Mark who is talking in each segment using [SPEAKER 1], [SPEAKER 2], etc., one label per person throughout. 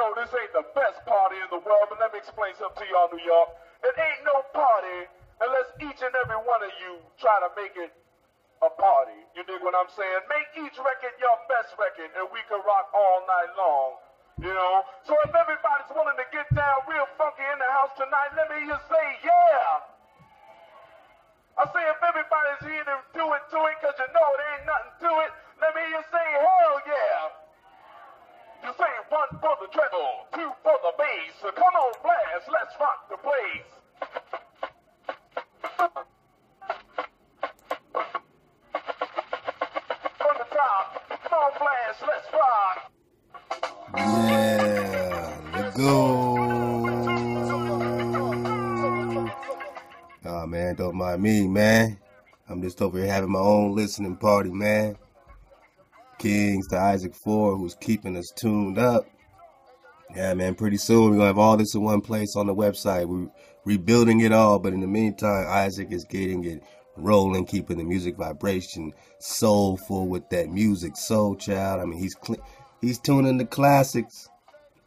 [SPEAKER 1] know this ain't the best party in the world, but let me explain something to y'all, New York. It ain't no party unless each and every one of you try to make it a party. You dig what I'm saying? Make each record your best record, and we can rock all night long. You know? So if everybody's willing to get down real funky in the house tonight, let me just say, yeah. I say if everybody's here to do it, because you know there ain't nothing to it, let me just say, hell yeah. You say 1 for the treble, 2 for the bass. So come on, blast, let's rock the place. From the top, come on, blast, let's rock.
[SPEAKER 2] Yeah, let's go. Oh man, don't mind me, man. I'm just over here having my own listening party, man. Kings to Isaac 4, who's keeping us tuned up. Yeah, man, pretty soon we're going to have all this in one place on the website. We're rebuilding it all, but in the meantime, Isaac is getting it rolling, keeping the music vibration soulful with that music soul child. I mean, he's tuning the classics.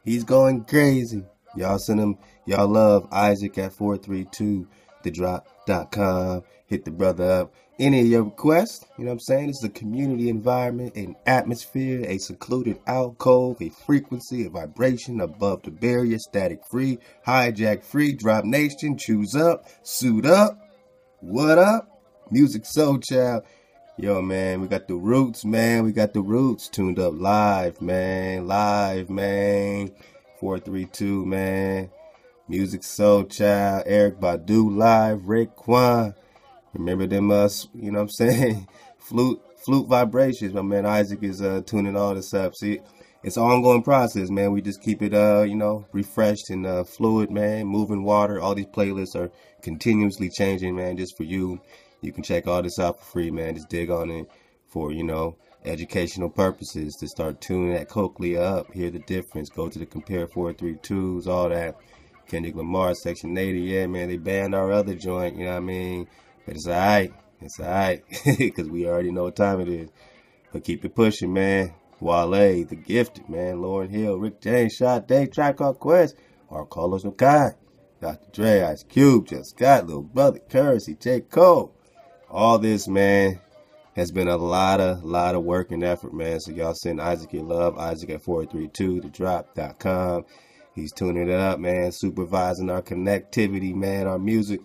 [SPEAKER 2] He's going crazy. Y'all send him, y'all love Isaac at 432thedrop.com. Hit the brother up. Any of your requests, you know what I'm saying? It's a community environment, an atmosphere, a secluded alcove, a frequency, a vibration above the barrier, static free, hijack free, drop nation, choose up, suit up, what up? Music soul child. Yo, man, we got the roots, man. We got the roots tuned up live, man. 432, man. Music soul child, Eric Badu live, Rick Kwan. Remember them, you know what I'm saying? Flute vibrations. My man Isaac is tuning all this up. See, it's an ongoing process, man. We just keep it, refreshed and fluid, man. Moving water. All these playlists are continuously changing, man, just for you. You can check all this out for free, man. Just dig on it for, educational purposes to start tuning that cochlea up. Hear the difference. Go to the Compare 432s, all that. Kendrick Lamar, Section 80. Yeah, man, they banned our other joint, you know what I mean? But it's alright. It's alright. Because we already know what time it is. But keep it pushing, man. Wale, The Gifted, man. Lauryn Hill, Rick James, Sade, Tribe Called Quest, R. Carlos Okai, Dr. Dre, Ice Cube, Just Scott, Lil Brother, Currency, J. Cole. All this, man, has been a lot of work and effort, man. So y'all send Isaac your love. Isaac at 432thedrop.com. He's tuning it up, man. Supervising our connectivity, man. Our music.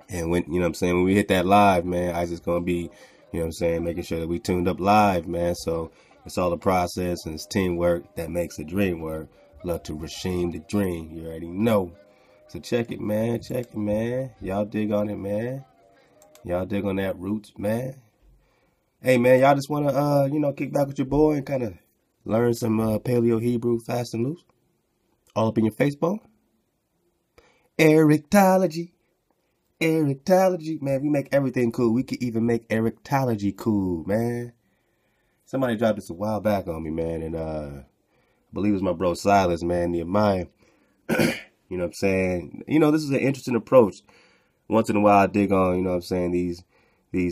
[SPEAKER 2] And when, when we hit that live, man, Isaac's going to be, making sure that we tuned up live, man. So it's all a process and it's teamwork that makes the dream work. Love to Rasheem the Dream. You already know. So check it, man. Check it, man. Y'all dig on it, man. Y'all dig on that roots, man. Hey, man, y'all just want to, kick back with your boy and kind of learn some Paleo Hebrew fast and loose? All up in your Facebook? Erictology. Erictology, man, we make everything cool. We could even make Erictology cool, man. Somebody dropped this a while back on me, man, and I believe it was my bro Silas, man, Nehemiah. You know what I'm saying? This is an interesting approach. Once in a while I dig on, these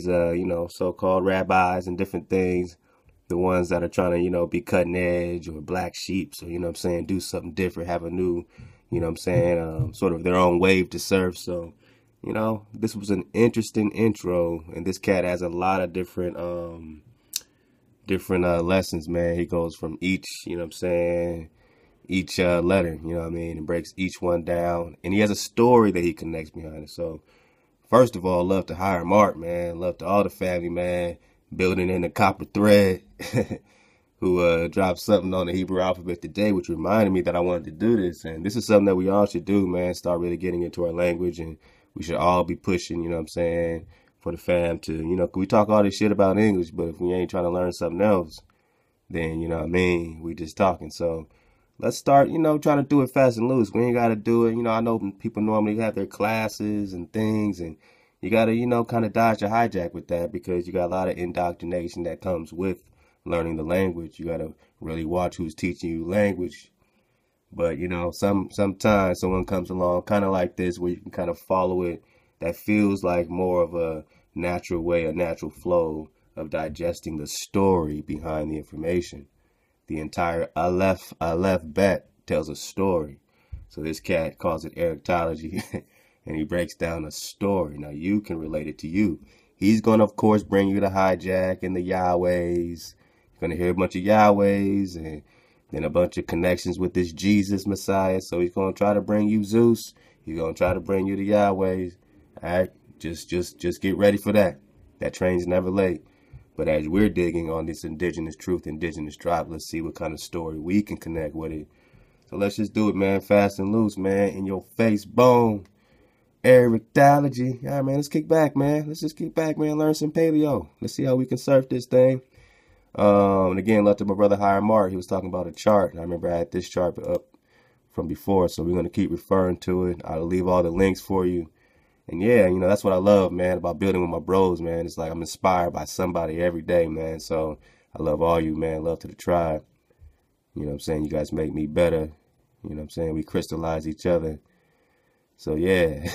[SPEAKER 2] so-called rabbis and different things. The ones that are trying to, be cutting edge or black sheep, so, do something different, have a new, sort of their own wave to surf, so... this was an interesting intro, and this cat has a lot of different lessons, man. He goes from each, each letter, and breaks each one down. And he has a story that he connects behind it. So, first of all, love to hire Mark, man. Love to all the family, man. Building in the copper thread, who dropped something on the Hebrew alphabet today, which reminded me that I wanted to do this. And this is something that we all should do, man. Start really getting into our language, and we should all be pushing, for the fam to, we talk all this shit about English, but if we ain't trying to learn something else, then, we just talking. So let's start, trying to do it fast and loose. We ain't got to do it. I know people normally have their classes and things, and you got to, kind of dodge the hijack with that, because you got a lot of indoctrination that comes with learning the language. You got to really watch who's teaching you language. But, sometimes someone comes along kind of like this where you can kind of follow it. That feels like more of a natural way, a natural flow of digesting the story behind the information. The entire Aleph Bet tells a story. So this cat calls it Erictology, and he breaks down a story. Now you can relate it to you. He's going to, of course, bring you the hijack and the Yahwehs. You're going to hear a bunch of Yahwehs and then a bunch of connections with this Jesus Messiah. So he's going to try to bring you Zeus. He's going to try to bring you the Yahwehs. All right, just get ready for that. That train's never late. But as we're digging on this indigenous truth, indigenous drop, let's see what kind of story we can connect with it. So let's just do it, man. Fast and loose, man. In your face, bone. Erictology. All right, man. Let's kick back, man. Let's just kick back, man. Learn some paleo. Let's see how we can surf this thing. And again, left to my brother Higher Mark. He was talking about a chart. I remember I had this chart up from before, so we're going to keep referring to it. I'll leave all the links for you. And yeah, you know, that's what I love, man, about building with my bros, man. It's like I'm inspired by somebody every day, man. So I love all you, man. Love to the tribe. You know what I'm saying? You guys make me better. You know what I'm saying? We crystallize each other. So yeah,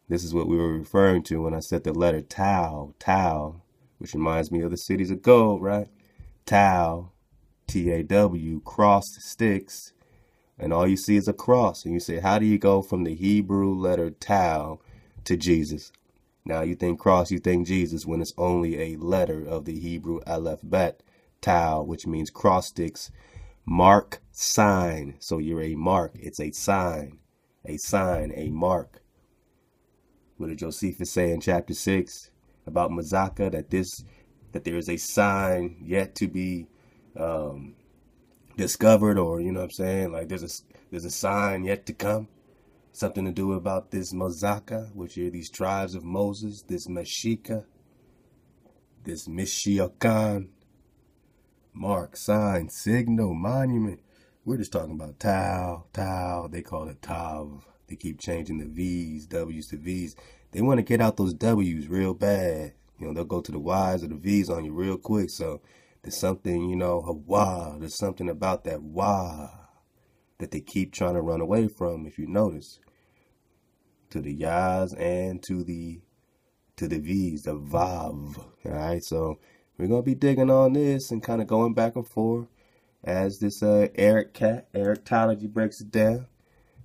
[SPEAKER 2] this is what we were referring to when I said the letter Tau, Tau, which reminds me of the cities of gold, right? Tau, T-A-W, crossed sticks. And all you see is a cross. And you say, how do you go from the Hebrew letter Tau to Jesus? Now you think cross, you think Jesus, when it's only a letter of the Hebrew Aleph Bet, Tau, which means cross sticks, mark, sign. So you're a mark. It's a sign, a mark. What did Josephus say in chapter 6 about Mazaka? That there is a sign yet to be discovered, or you know what I'm saying? Like there's a sign yet to come. Something to do about this Mazaka, which are these tribes of Moses, this Meshika, this Mishiokan, mark, sign, signal, monument. We're just talking about Tau, Tau. They call it Tav. They keep changing the V's, W's to V's. They want to get out those W's real bad. You know, they'll go to the Y's or the V's on you real quick. So there's something, you know, Hawa. There's something about that Wa that they keep trying to run away from, if you notice. To the Yas and to the V's, the Vav. All right, so we're going to be digging on this and kind of going back and forth as this Erictology breaks it down.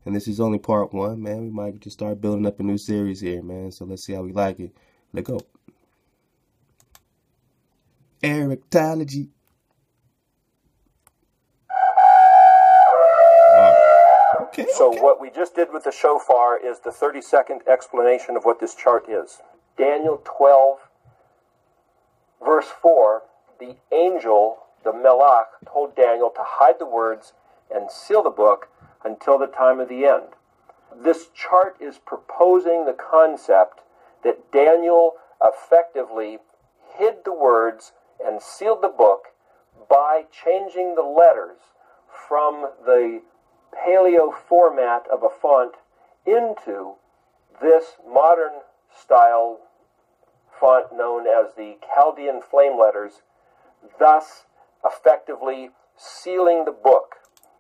[SPEAKER 2] And this is only part 1, man. We might just start building up a new series here, man. So let's see how we like it. Let's go. Erictology. Okay.
[SPEAKER 3] So what we just did with the shofar is the 30-second explanation of what this chart is. Daniel 12, verse 4, the angel, the Melach, told Daniel to hide the words and seal the book until the time of the end. This chart is proposing the concept that Daniel effectively hid the words and sealed the book by changing the letters from the Paleo format of a font into this modern style font known as the Chaldean flame letters, thus effectively sealing the book.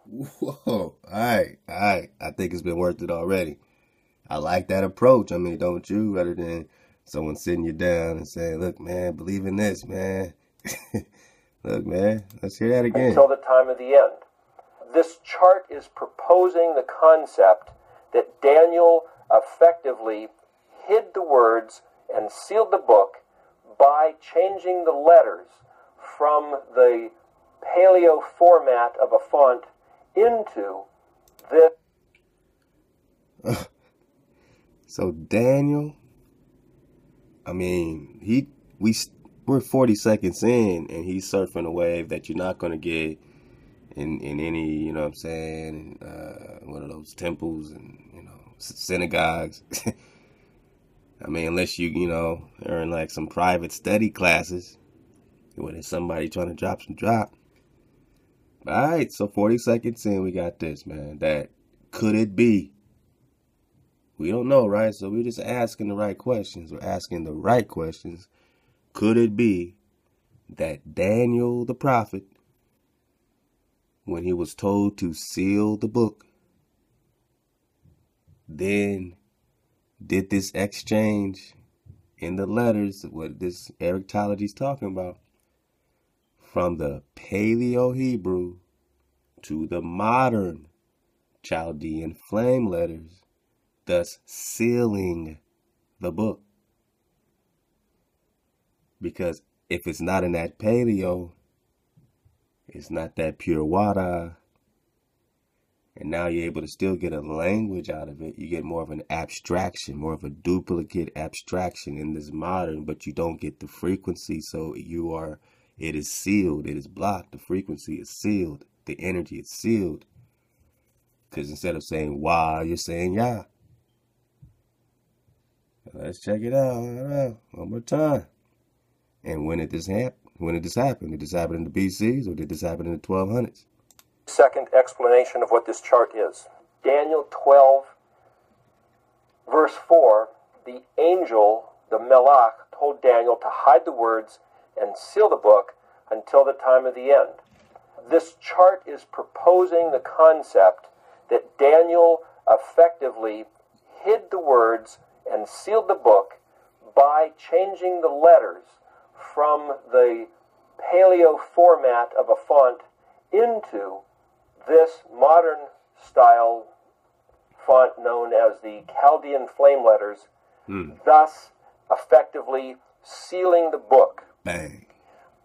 [SPEAKER 2] Whoa, all right. I think it's been worth it already. I like that approach. I mean, don't you? Rather than someone sitting you down and saying, look, man, believe in this, man. Look, man, let's hear that again.
[SPEAKER 3] Until the time of the end. This chart is proposing the concept that Daniel effectively hid the words and sealed the book by changing the letters from the Paleo format of a font into this.
[SPEAKER 2] So Daniel, I mean, we're 40 seconds in, and he's surfing a wave that you're not going to get in any, you know what I'm saying, one of those temples and, you know, synagogues. I mean, unless you know, are in like some private study classes when there's somebody trying to drop some drop. All right, so 40 seconds in, we got this, man. That could it be? We don't know, right? So we're just asking the right questions. We're asking the right questions. Could it be that Daniel the prophet, when he was told to seal the book, then did this exchange in the letters, what this Erictology is talking about, from the Paleo Hebrew to the modern Chaldean flame letters, thus sealing the book. Because if it's not in that Paleo, it's not that pure water. And now you're able to still get a language out of it. You get more of an abstraction, more of a duplicate abstraction in this modern, but you don't get the frequency. So it is sealed. It is blocked. The frequency is sealed. The energy is sealed. Because instead of saying wah, you're saying yah. Let's check it out. One more time. And when did this happen? Did this happen in the BCs or did this happen in the 1200s?
[SPEAKER 3] Second explanation of what this chart is. Daniel 12, verse 4, the angel, the Melach, told Daniel to hide the words and seal the book until the time of the end. This chart is proposing the concept that Daniel effectively hid the words and sealed the book by changing the letters from the Paleo format of a font into this modern style font known as the Chaldean flame letters, thus effectively sealing the book.
[SPEAKER 2] Bang.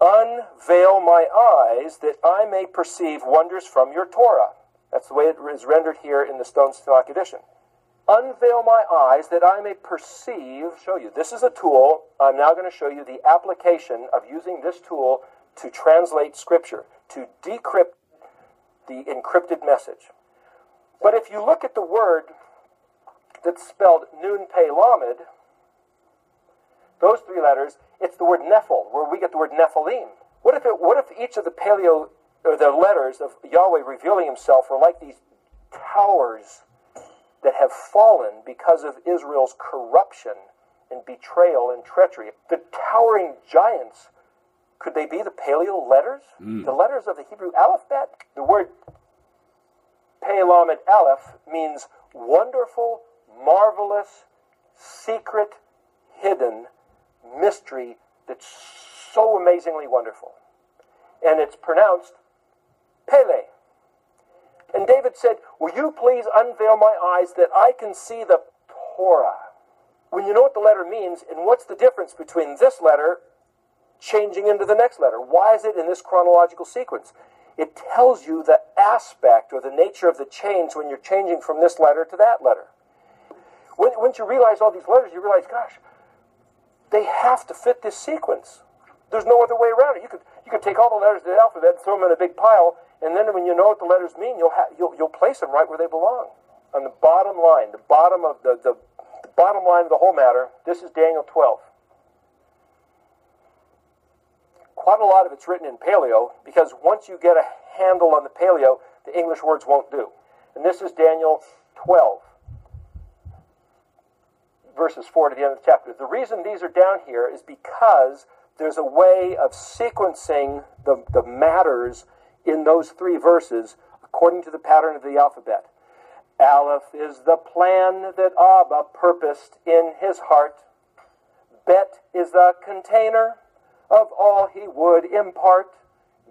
[SPEAKER 3] Unveil my eyes that I may perceive wonders from your Torah. That's the way it is rendered here in the Stone Tanakh edition. Unveil my eyes that I may perceive, show you. This is a tool. I'm now going to show you the application of using this tool to translate Scripture, to decrypt the encrypted message. But if you look at the word that's spelled Nun Pe Lamed, those three letters, it's the word Nephil, where we get the word Nephilim. What if each of the Paleo, or the letters of Yahweh revealing himself were like these towers that have fallen because of Israel's corruption and betrayal and treachery? The towering giants, could they be the Paleo letters? The letters of the Hebrew alphabet? The word Pe Lamed Aleph means wonderful, marvelous, secret, hidden mystery that's so amazingly wonderful. And it's pronounced Pele. And David said, will you please unveil my eyes that I can see the Torah? When you know what the letter means, and what's the difference between this letter changing into the next letter? Why is it in this chronological sequence? It tells you the aspect or the nature of the change when you're changing from this letter to that letter. Once you realize all these letters, you realize, gosh, they have to fit this sequence. There's no other way around it. You could take all the letters of the alphabet and throw them in a big pile, and then when you know what the letters mean, you'll place them right where they belong. On the bottom line, the bottom line of the whole matter, this is Daniel 12. Quite a lot of it's written in Paleo, because once you get a handle on the Paleo, the English words won't do. And this is Daniel 12, verses 4 to the end of the chapter. The reason these are down here is because there's a way of sequencing the matters in those three verses according to the pattern of the alphabet. Aleph is the plan that Abba purposed in his heart. Bet is the container of all he would impart.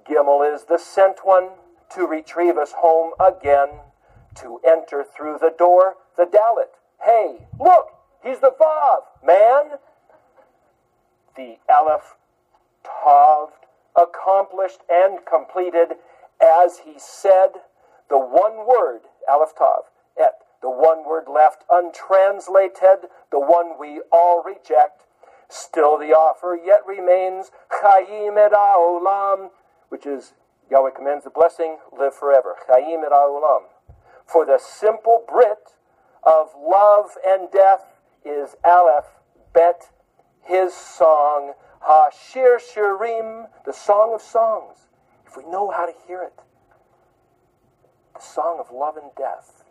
[SPEAKER 3] Gimel is the sent one to retrieve us home again, to enter through the door, the Dalet. Hey, look, he's the Vav, man. The Aleph, Tav, accomplished and completed as he said. The one word, Aleph, Tav, Et, the one word left untranslated, the one we all reject. Still the offer yet remains, Chaim et ha'olam, which is, Yahweh commands the blessing, live forever. Chaim et ha'olam. For the simple Brit of love and death is Aleph, Bet, his song, Ha-shir shirim, the song of songs. If we know how to hear it, the song of love and death.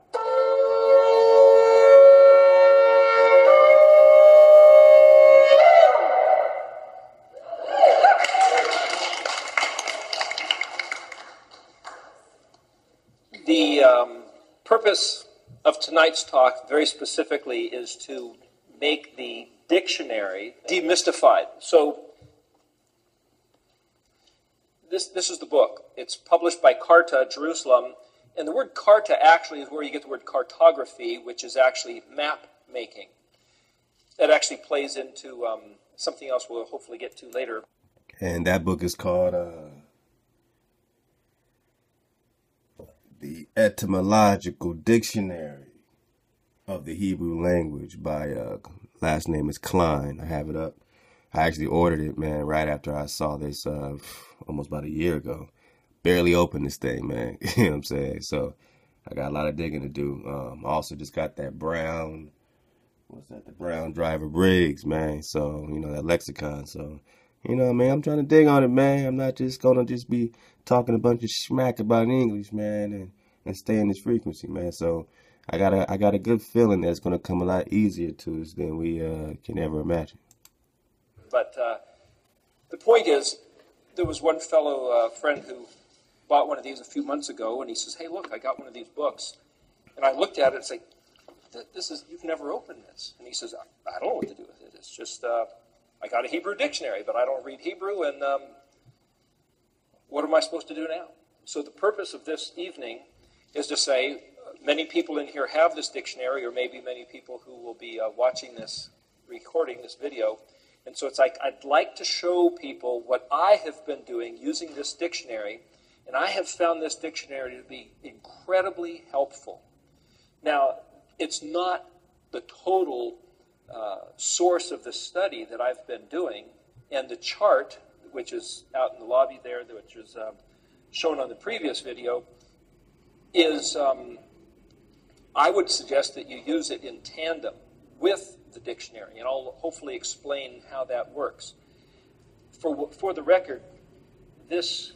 [SPEAKER 3] The purpose of tonight's talk, very specifically, is to make the dictionary demystified. So, this is the book. It's published by Carta, Jerusalem, And the word carta actually is where you get the word cartography, which is actually map making. That actually plays into something else we'll hopefully get to later.
[SPEAKER 2] And that book is called The Etymological Dictionary of the Hebrew Language by last name is Klein. I have it up. I actually ordered it, man, right after I saw this almost about a year ago. Barely opened this thing, man. You know what I'm saying? So I got a lot of digging to do. I also just got that brown, the brown driver Briggs, man. So, you know, that lexicon. So, you know, man, I'm trying to dig on it, man. I'm not just going to just be talking a bunch of smack about English, man, and stay in this frequency, man. So I got a good feeling that's going to come a lot easier to us than we can ever imagine.
[SPEAKER 3] But the point is, there was one fellow friend who bought one of these a few months ago, and he says, "Hey, look, I got one of these books." And I looked at it and said, "This is, you've never opened this." And he says, "I don't know what to do with it. It's just, I got a Hebrew dictionary, but I don't read Hebrew, and what am I supposed to do now?" So the purpose of this evening is to say, many people in here have this dictionary, or maybe many people who will be watching this, recording this video. And so it's like, I'd like to show people what I have been doing using this dictionary, and I have found this dictionary to be incredibly helpful. Now, it's not the total source of the study that I've been doing, and the chart, which is out in the lobby there, which is shown on the previous video, is, I would suggest that you use it in tandem with the dictionary, and I'll hopefully explain how that works. For the record, this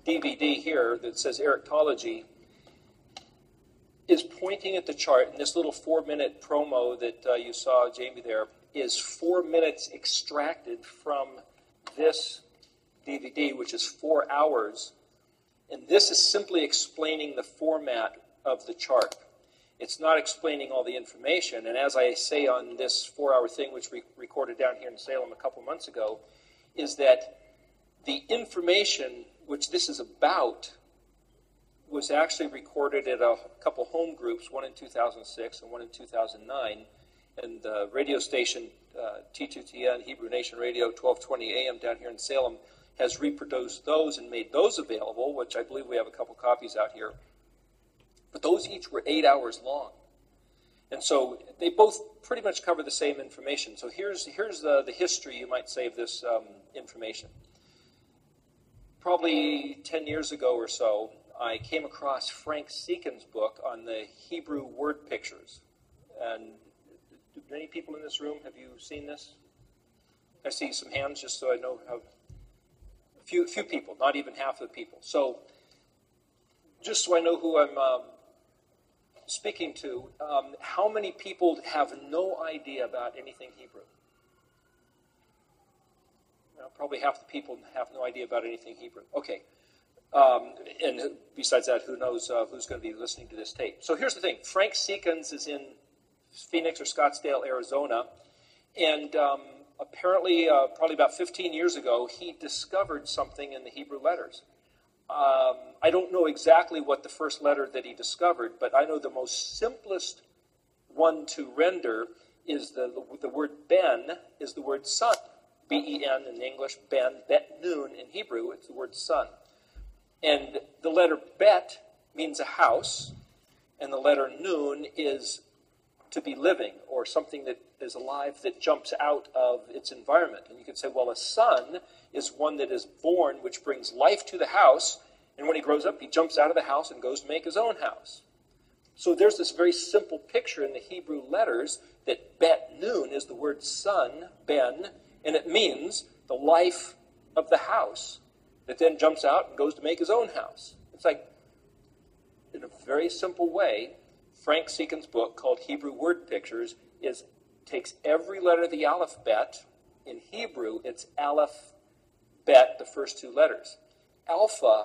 [SPEAKER 3] DVD here that says Erectology is pointing at the chart, and this little 4-minute promo that you saw, Jamie, there, is 4 minutes extracted from this DVD, which is 4 hours, and this is simply explaining the format of the chart. It's not explaining all the information, and as I say on this 4-hour thing, which we recorded down here in Salem a couple months ago, is that the information which this is about was actually recorded at a couple home groups, one in 2006 and one in 2009, and the radio station T2TN, Hebrew Nation Radio, 1220 AM down here in Salem, has reproduced those and made those available, which I believe we have a couple copies out here. But those each were 8 hours long. And so they both pretty much cover the same information. So here's the history, you might say, of this information. Probably 10 years ago or so, I came across Frank Seekin's book on the Hebrew word pictures. And do many people in this room, have you seen this? I see some hands, just so I know how. Few people, not even half of the people. So just so I know who I'm speaking to, how many people have no idea about anything Hebrew? Well, probably half the people have no idea about anything Hebrew. Okay. And besides that, who knows who's going to be listening to this tape. So here's the thing. Frank Seekins is in Phoenix or Scottsdale, Arizona. And apparently, probably about 15 years ago, he discovered something in the Hebrew letters. I don't know exactly what the first letter that he discovered, but I know the most simplest one to render is the word ben is the word son. B-E-N in English, ben, bet noon in Hebrew, it's the word son. And the letter bet means a house, and the letter noon is to be living, or something that is alive that jumps out of its environment. And you could say, well, a son is one that is born, which brings life to the house, and when he grows up, he jumps out of the house and goes to make his own house. So there's this very simple picture in the Hebrew letters that bet noon is the word son, ben, and it means the life of the house that then jumps out and goes to make his own house. It's like, in a very simple way, Frank Seekin's book called Hebrew Word Pictures takes every letter of the alphabet. In Hebrew, it's aleph, bet, the first two letters. Alpha,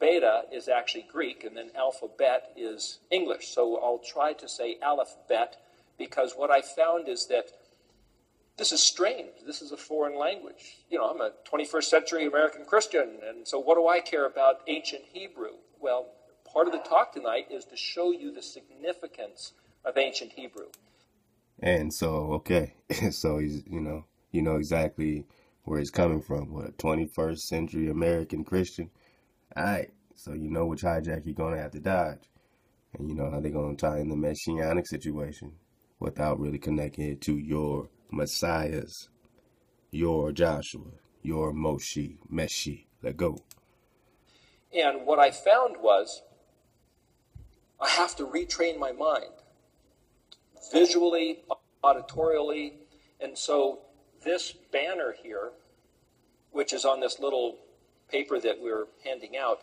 [SPEAKER 3] beta is actually Greek, and then alphabet is English. So I'll try to say alphabet, because what I found is that this is strange. This is a foreign language. You know, I'm a 21st century American Christian, and so what do I care about ancient Hebrew? Well, part of the talk tonight is to show you the significance of ancient Hebrew.
[SPEAKER 2] And so, okay, so he's, you know exactly where he's coming from. What, 21st century American Christian? All right, so you know which hijack you're going to have to dodge. And you know how they're going to tie in the messianic situation without really connecting it to your messiahs, your Joshua, your Moshe, Meshi. Let go.
[SPEAKER 3] And what I found was I have to retrain my mind visually, auditorially. And so this banner here, which is on this little paper that we're handing out,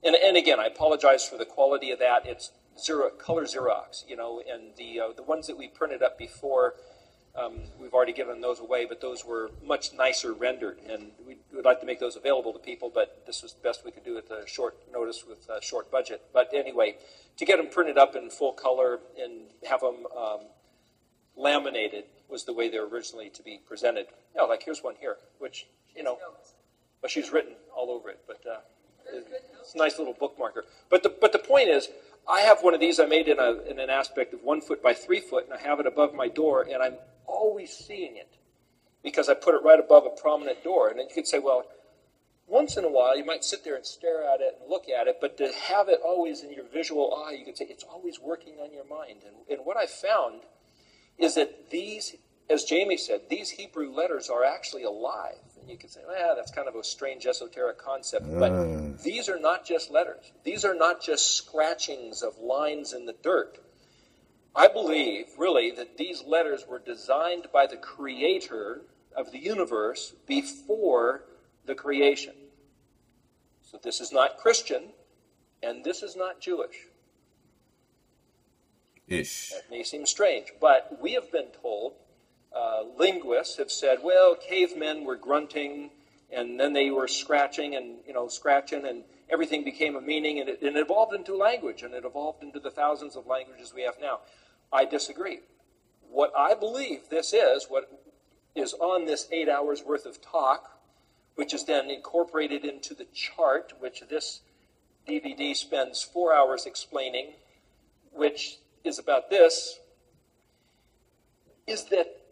[SPEAKER 3] and again, I apologize for the quality of that. It's color Xerox, you know, and the ones that we printed up before, we've already given those away, but those were much nicer rendered, and we would like to make those available to people, but this was the best we could do at a short notice with a short budget. But anyway, to get them printed up in full color and have them laminated was the way they were originally to be presented. Yeah, like here's one here, which, you know, well, she's written all over it, but it's a nice little bookmarker. But the point is, I have one of these I made in an aspect of 1 foot by 3 foot, and I have it above my door, and I'm always seeing it because I put it right above a prominent door. And then you could say, well, once in a while you might sit there and stare at it and look at it, but to have it always in your visual eye, you could say it's always working on your mind. And what I found is that these, as Jamie said, these Hebrew letters are actually alive. And you could say, well, that's kind of a strange esoteric concept. But these are not just letters. These are not just scratchings of lines in the dirt. I believe, really, that these letters were designed by the creator of the universe before the creation. So this is not Christian, and this is not Jewish.
[SPEAKER 2] Ish.
[SPEAKER 3] That may seem strange, but we have been told, linguists have said, well, cavemen were grunting, and then they were scratching, and scratching, and everything became a meaning, and it evolved into language, and it evolved into the thousands of languages we have now. I disagree. What I believe this is, what is on this 8 hours worth of talk, which is then incorporated into the chart, which this DVD spends 4 hours explaining, which is about this, is that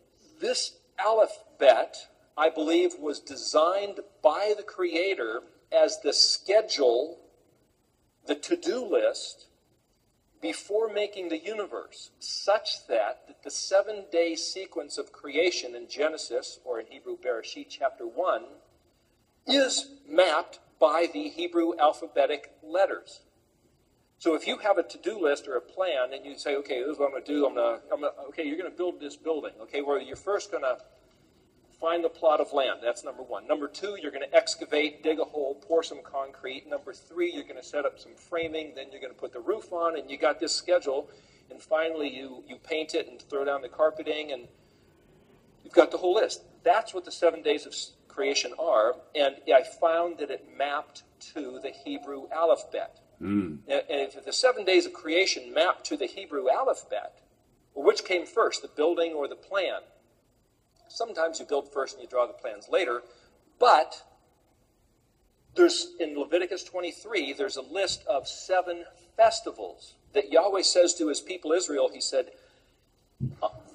[SPEAKER 3] this alphabet, I believe, was designed by the Creator as the schedule, the to-do list, before making the universe, such that the 7-day sequence of creation in Genesis, or in Hebrew, Bereshit chapter 1, is mapped by the Hebrew alphabetic letters. So if you have a to-do list or a plan, and you say, okay, this is what I'm going to do. Okay, you're going to build this building. Okay, well, you're first going to find the plot of land. That's number one. Number two, you're going to excavate, dig a hole, pour some concrete. Number three, you're going to set up some framing. Then you're going to put the roof on, and you got this schedule. And finally, you paint it and throw down the carpeting, and you've got the whole list. That's what the 7 days of creation are. And I found that it mapped to the Hebrew alphabet. And if the 7 days of creation mapped to the Hebrew alphabet, well, which came first, the building or the plan? Sometimes you build first and you draw the plans later, but there's, in Leviticus 23, there's a list of 7 festivals that Yahweh says to his people Israel. He said,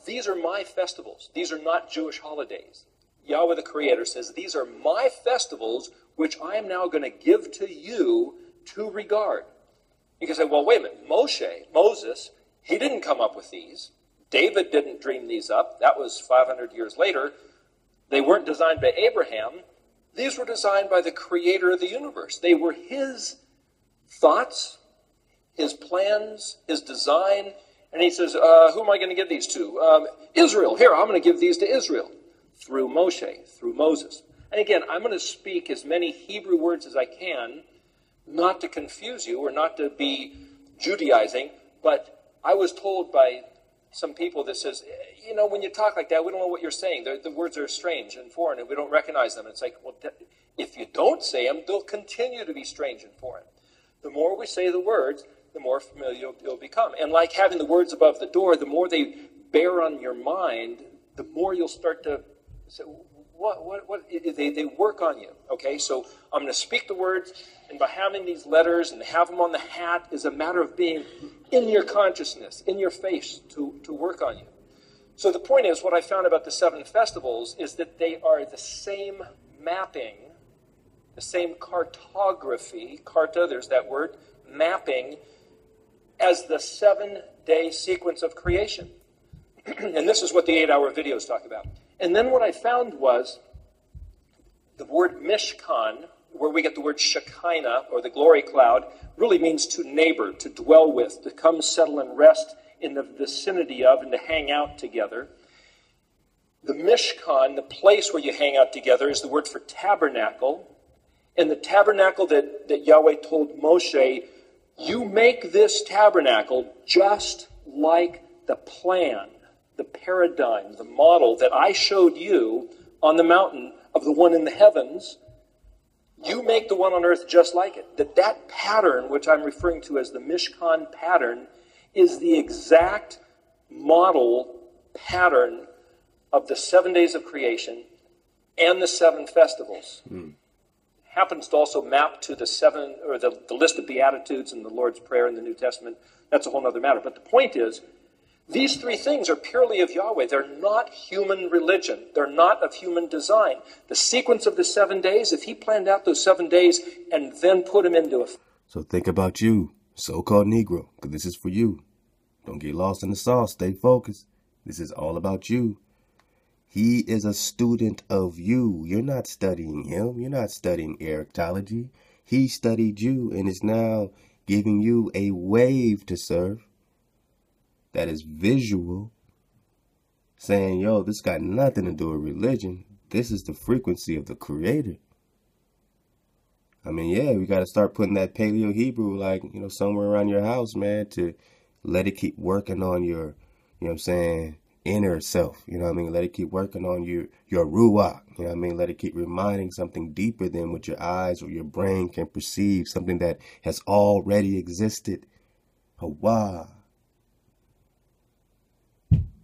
[SPEAKER 3] these are my festivals. These are not Jewish holidays. Yahweh the Creator says, these are my festivals, which I am now going to give to you to regard. You can say, well, wait a minute, Moses, he didn't come up with these. David didn't dream these up. That was 500 years later. They weren't designed by Abraham. These were designed by the Creator of the universe. They were his thoughts, his plans, his design. And he says, who am I going to give these to? Israel. Here, I'm going to give these to Israel. Through Moshe, through Moses. And again, I'm going to speak as many Hebrew words as I can, not to confuse you or not to be Judaizing, but I was told by some people that says, when you talk like that, we don't know what you're saying. The words are strange and foreign, and we don't recognize them. It's like, well, if you don't say them, they'll continue to be strange and foreign. The more we say the words, the more familiar you'll become. And like having the words above the door, the more they bear on your mind, the more you'll start to say, They work on you, okay? So I'm going to speak the words, and by having these letters and have them on the hat is a matter of being in your consciousness, in your face, to work on you. So the point is, what I found about the 7 festivals is that they are the same mapping, the same cartography, carta, there's that word, mapping, as the 7-day sequence of creation. And this is what the 8-hour videos talk about. And then what I found was the word Mishkan, where we get the word Shekinah, or the glory cloud, really means to neighbor, to dwell with, to come, settle, and rest in the vicinity of, and to hang out together. The Mishkan, the place where you hang out together, is the word for tabernacle. And the tabernacle that Yahweh told Moshe, you make this tabernacle just like the plan, the paradigm, the model that I showed you on the mountain of the one in the heavens. You make the one on earth just like it. That pattern, which I'm referring to as the Mishkan pattern, is the exact model pattern of the 7 days of creation and the 7 festivals. Happens to also map to the 7, or the list of Beatitudes in the Lord's Prayer in the New Testament. That's a whole other matter. But the point is, these 3 things are purely of Yahweh. They're not human religion. They're not of human design. The sequence of the 7 days, if he planned out those 7 days and then put them into a...
[SPEAKER 2] So think about you, so-called Negro, because this is for you. Don't get lost in the sauce. Stay focused. This is all about you. He is a student of you. You're not studying him. You're not studying Erictology. He studied you and is now giving you a wave to serve that is visual, saying, yo, this got nothing to do with religion. This is the frequency of the Creator. I mean, yeah, we got to start putting that Paleo Hebrew, like, somewhere around your house, man, to let it keep working on your, inner self. Let it keep working on your ruach. Let it keep reminding something deeper than what your eyes or your brain can perceive, something that has already existed. Hawa.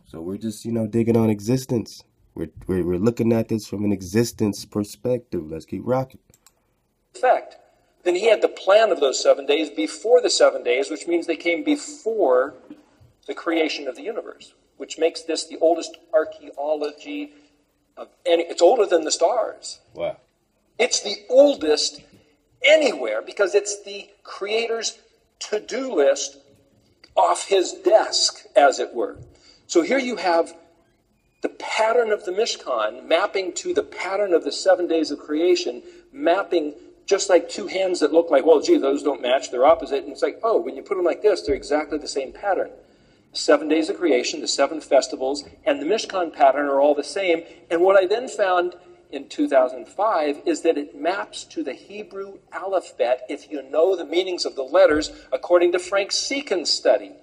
[SPEAKER 2] So we're just, digging on existence. We're looking at this from an existence perspective. Let's keep rocking.
[SPEAKER 3] Fact. Then he had the plan of those 7 days before the 7 days, which means they came before the creation of the universe, which makes this the oldest archaeology of any. It's older than the stars.
[SPEAKER 2] Wow.
[SPEAKER 3] It's the oldest anywhere because it's the Creator's to-do list off his desk, as it were. So here you have the pattern of the Mishkan mapping to the pattern of the 7 days of creation, mapping just like 2 hands that look like, well, gee, those don't match, they're opposite. And it's like, oh, when you put them like this, they're exactly the same pattern. The 7 days of creation, the 7 festivals, and the Mishkan pattern are all the same. And what I then found in 2005 is that it maps to the Hebrew alphabet if you know the meanings of the letters, according to Frank Seekin's study.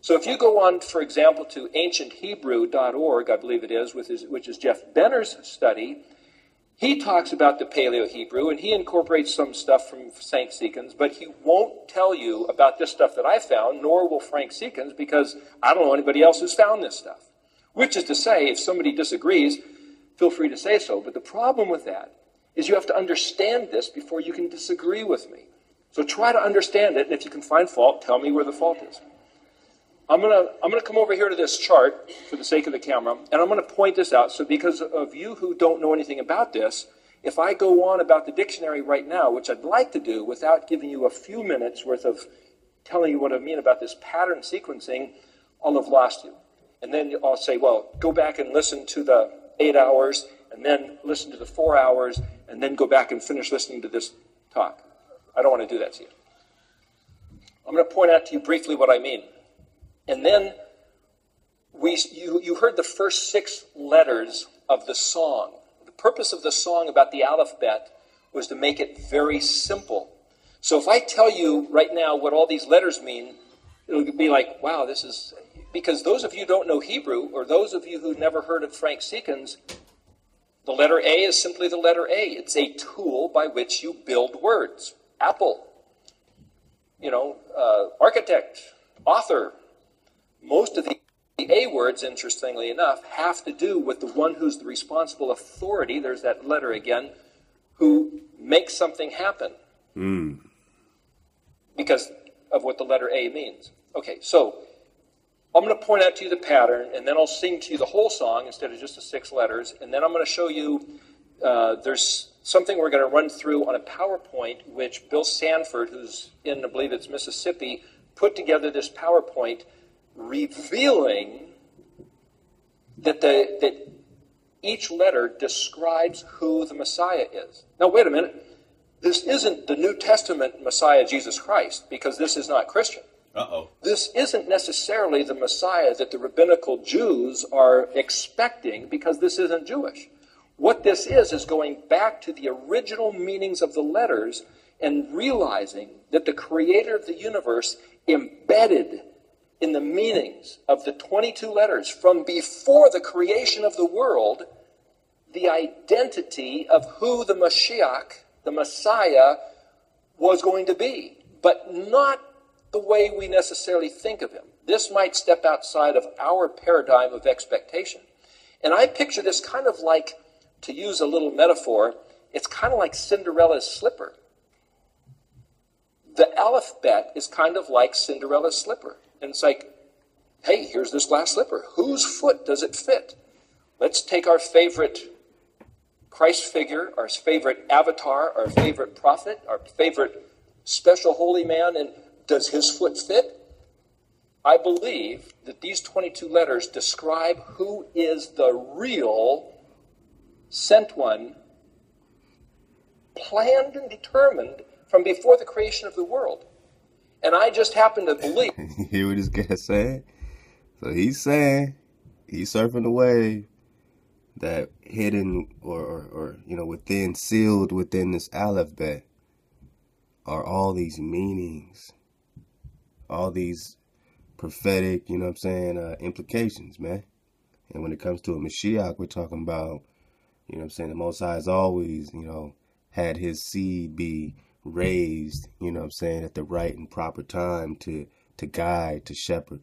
[SPEAKER 3] So if you go on, for example, to ancienthebrew.org, I believe it is, which is Jeff Benner's study, he talks about the Paleo Hebrew, and he incorporates some stuff from Frank Seekins, but he won't tell you about this stuff that I found, nor will Frank Seekins, because I don't know anybody else who's found this stuff. Which is to say, if somebody disagrees, feel free to say so. But the problem with that is you have to understand this before you can disagree with me. So try to understand it, and if you can find fault, tell me where the fault is. I'm gonna come over here to this chart for the sake of the camera, and I'm going to point this out. So because of you who don't know anything about this, if I go on about the dictionary right now, which I'd like to do without giving you a few minutes worth of telling you what I mean about this pattern sequencing, I'll have lost you. And then I'll say, well, go back and listen to the 8 hours, and then listen to the 4 hours, and then go back and finish listening to this talk. I don't want to do that to you. I'm going to point out to you briefly what I mean. And then you heard the first 6 letters of the song. The purpose of the song about the alphabet was to make it very simple. So if I tell you right now what all these letters mean, it'll be like, wow, this is... Because those of you who don't know Hebrew, or those of you who've never heard of Frank Seekins, the letter A is simply the letter A. It's a tool by which you build words. Apple, architect, author. Most of The A words, interestingly enough, have to do with the one who's the responsible authority, there's that letter again, who makes something happen. Because of what the letter A means. Okay, so I'm going to point out to you the pattern, and then I'll sing to you the whole song instead of just the 6 letters, and then I'm going to show you there's something we're going to run through on a PowerPoint, which Bill Sanford, who's in, I believe it's Mississippi, put together this PowerPoint revealing that each letter describes who the Messiah is. Now, wait a minute. This isn't the New Testament Messiah, Jesus Christ, because this is not Christian. This isn't necessarily the Messiah that the rabbinical Jews are expecting, because this isn't Jewish. What this is going back to the original meanings of the letters and realizing that the creator of the universe embedded in the meanings of the 22 letters from before the creation of the world the identity of who the Mashiach, the Messiah, was going to be, but not the way we necessarily think of him. This might step outside of our paradigm of expectation. And I picture this kind of like, to use a little metaphor, it's kind of like Cinderella's slipper. The alphabet is kind of like Cinderella's slipper. And it's like, hey, here's this glass slipper. Whose foot does it fit? Let's take our favorite Christ figure, our favorite avatar, our favorite prophet, our favorite special holy man, and does his foot fit? I believe that these 22 letters describe who is the real sent one, planned and determined from before the creation of the world. And I just happen to believe.
[SPEAKER 2] You hear what this guy's saying? So he's saying, he's surfing the wave that hidden or within, sealed within this alphabet are all these meanings, all these prophetic, implications, man. And when it comes to a Mashiach, we're talking about, the Most High has always, had his seed be raised, at the right and proper time to guide, to shepherd,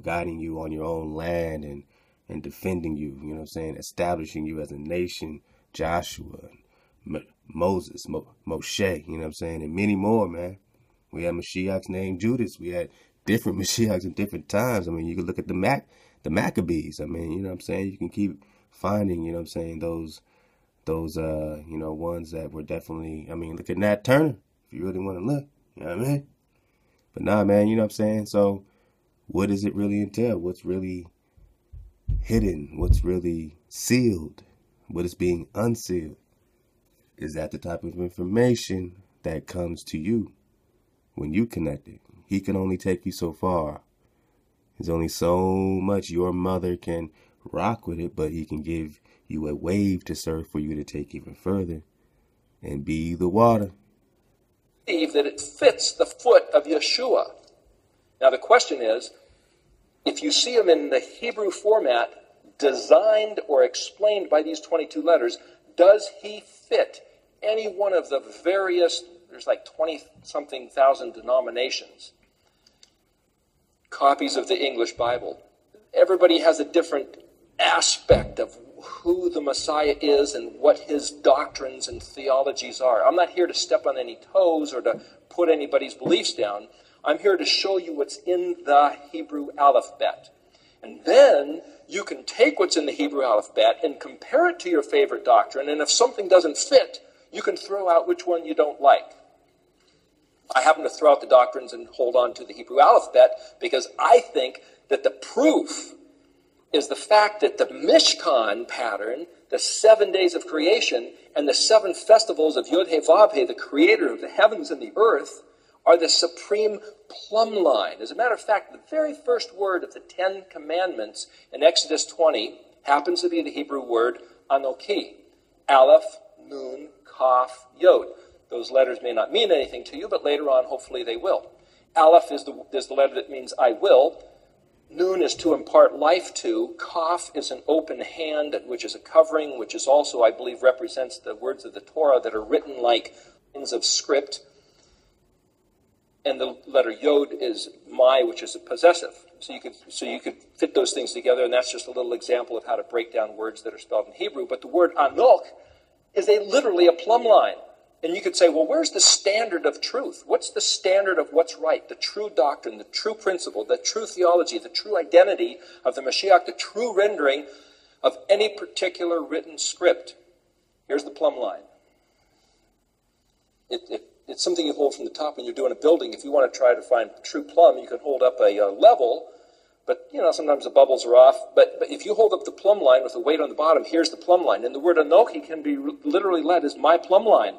[SPEAKER 2] guiding you on your own land and defending you, establishing you as a nation, Joshua, Moses, Moshe, and many more, man. We had Mashiachs named Judas. We had different Mashiachs in different times. I mean, you can look at the Maccabees. I mean, you can keep finding, those ones that were definitely, look at Nat Turner, if you really want to look, you know what I mean? But nah, man, So what does it really entail? What's really hidden? What's really sealed? What is being unsealed? Is that the type of information that comes to you when you connect it? He can only take you so far. There's only so much your mother can rock with it, but he can give you a wave to surf for you to take even further and be the water.
[SPEAKER 3] That it fits the foot of Yeshua. Now the question is, if you see him in the Hebrew format designed or explained by these 22 letters, does he fit any one of the various, there's like 20-something thousand denominations, copies of the English Bible? Everybody has a different aspect of who the Messiah is and what his doctrines and theologies are. I'm not here to step on any toes or to put anybody's beliefs down. I'm here to show you what's in the Hebrew alphabet. And then you can take what's in the Hebrew alphabet and compare it to your favorite doctrine, and if something doesn't fit, you can throw out which one you don't like. I happen to throw out the doctrines and hold on to the Hebrew alphabet because I think that the proof is the fact that the Mishkan pattern, the 7 days of creation, and the 7 festivals of Yod-Heh-Vav-Heh, the creator of the heavens and the earth, are the supreme plumb line. As a matter of fact, the very first word of the 10 Commandments in Exodus 20 happens to be the Hebrew word Anoki. Aleph, Nun, Kaf, Yod. Those letters may not mean anything to you, but later on, hopefully they will. Aleph is the letter that means I will. Nun is to impart life to. Kaf is an open hand, which is a covering, which is also, I believe, represents the words of the Torah that are written like lines of script. And the letter Yod is my, which is a possessive. So you could fit those things together, and that's just a little example of how to break down words that are spelled in Hebrew. But the word Anok is literally a plumb line. And you could say, well, where's the standard of truth? What's the standard of what's right? The true doctrine, the true principle, the true theology, the true identity of the Mashiach, the true rendering of any particular written script. Here's the plumb line. It's something you hold from the top when you're doing a building. If you want to try to find true plumb, you can hold up a level, but sometimes the bubbles are off. But if you hold up the plumb line with a weight on the bottom, here's the plumb line. And the word Anoki can be literally read as my plumb line.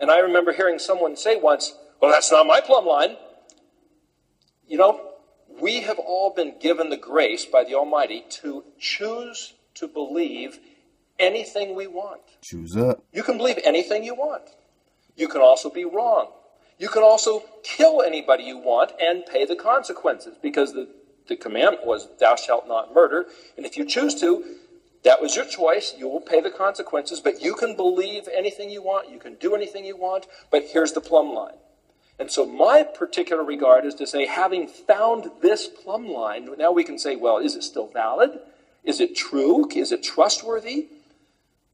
[SPEAKER 3] And I remember hearing someone say once, well, that's not my plumb line. We have all been given the grace by the Almighty to choose to believe anything we want.
[SPEAKER 2] Choose up.
[SPEAKER 3] You can believe anything you want. You can also be wrong. You can also kill anybody you want and pay the consequences, because the commandment was, thou shalt not murder. And if you choose to, that was your choice. You will pay the consequences, but you can believe anything you want. You can do anything you want, but here's the plumb line. And so my particular regard is to say, having found this plumb line, now we can say, well, is it still valid? Is it true? Is it trustworthy?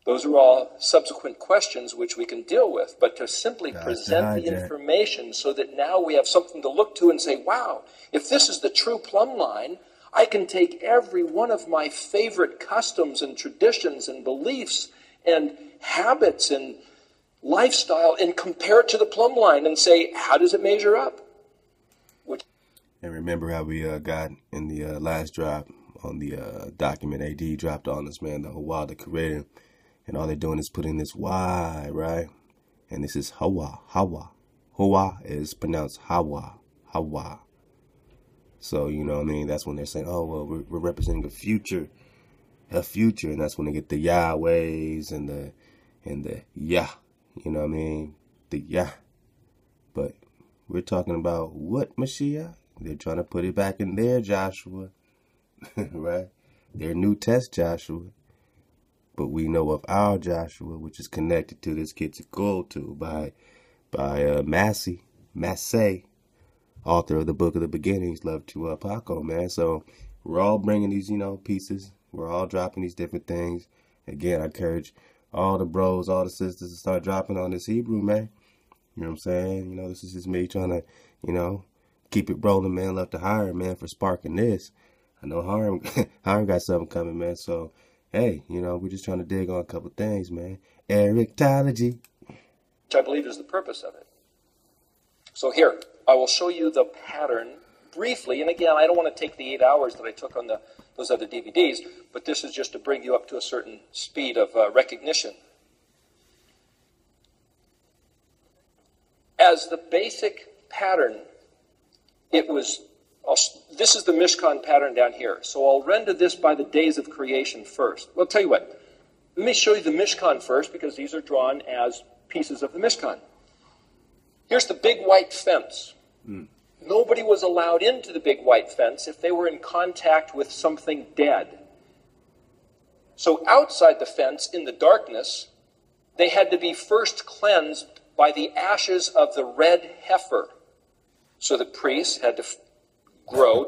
[SPEAKER 3] Those are all subsequent questions which we can deal with. But to simply present the information so that now we have something to look to and say, wow, if this is the true plumb line, I can take every one of my favorite customs and traditions and beliefs and habits and lifestyle and compare it to the plumb line and say, how does it measure up?
[SPEAKER 2] And remember how we got in the last drop on the document AD dropped on us, man, the Hawa, the creator. And all they're doing is putting this Y, right? And this is Hawa, Hawa. Hawa is pronounced Hawa, Hawa. So, that's when they're saying, oh, well, we're representing a future. And that's when they get the Yahwehs and the Yah, the Yah. But we're talking about what, Mashiach? They're trying to put it back in their Joshua, right? Their New Test Joshua. But we know of our Joshua, which is connected to this Cuzco by Menasseh, author of the Book of the Beginnings, love to Paco, man. So we're all bringing these, pieces. We're all dropping these different things. Again, I encourage all the bros, all the sisters to start dropping on this Hebrew, man. You know what I'm saying? This is just me trying to, keep it rolling, man. Love to Hiram, man, for sparking this. I know Hiram got something coming, man. So, hey, we're just trying to dig on a couple things, man. Erictology.
[SPEAKER 3] Which I believe is the purpose of it. So here, I will show you the pattern briefly. And again, I don't want to take the 8 hours that I took on those other DVDs, but this is just to bring you up to a certain speed of recognition. As the basic pattern, this is the Mishkan pattern down here. So I'll render this by the days of creation first. Well, I'll tell you what. Let me show you the Mishkan first, because these are drawn as pieces of the Mishkan. Here's the big white fence. Nobody was allowed into the big white fence if they were in contact with something dead. So outside the fence, in the darkness, they had to be first cleansed by the ashes of the red heifer. So the priests had to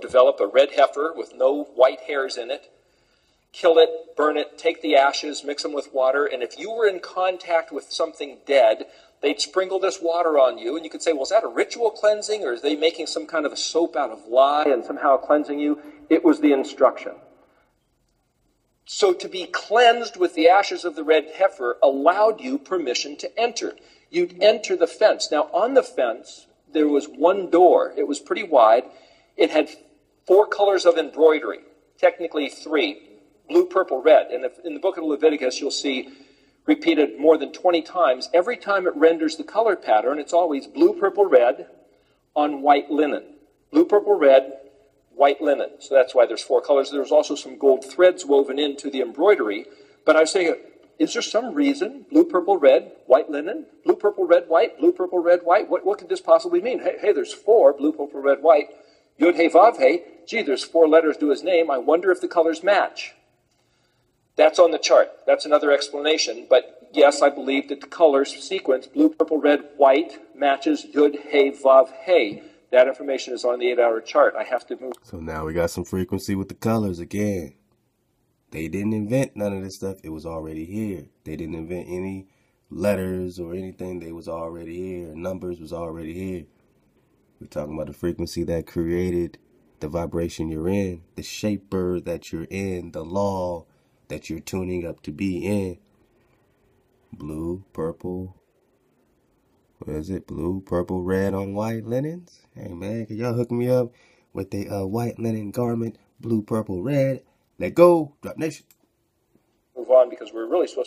[SPEAKER 3] develop a red heifer with no white hairs in it, kill it, burn it, take the ashes, mix them with water, and if you were in contact with something dead, they'd sprinkle this water on you, and you could say, well, is that a ritual cleansing, or is they making some kind of a soap out of lye and somehow cleansing you? It was the instruction. So to be cleansed with the ashes of the red heifer allowed you permission to enter. You'd enter the fence. Now, on the fence, there was one door. It was pretty wide. It had 4 colors of embroidery, technically 3, blue, purple, red. And in the book of Leviticus, you'll see repeated more than 20 times. Every time it renders the color pattern, it's always blue, purple, red on white linen. Blue, purple, red, white linen. So that's why there's 4 colors. There's also some gold threads woven into the embroidery. But I was saying, is there some reason, blue, purple, red, white linen, blue, purple, red, white, blue, purple, red, white? What could this possibly mean? Hey, there's 4, blue, purple, red, white. Yod, He, Vav, He. Gee, there's 4 letters to his name. I wonder if the colors match. That's on the chart. That's another explanation. But yes, I believe that the colors sequence, blue, purple, red, white, matches Yod, He, Vav, He. That information is on the 8-hour chart. I have to move.
[SPEAKER 2] So now we got some frequency with the colors again. They didn't invent none of this stuff. It was already here. They didn't invent any letters or anything. They was already here. Numbers was already here. We're talking about the frequency that created the vibration you're in, the shaper that you're in, the law that you're tuning up to be in. Blue, purple, what is it? Blue, purple, red on white linens. Hey man, can y'all hook me up with a white linen garment, blue, purple, red? Let go, Drop Nation.
[SPEAKER 3] Move on because we're really supposed to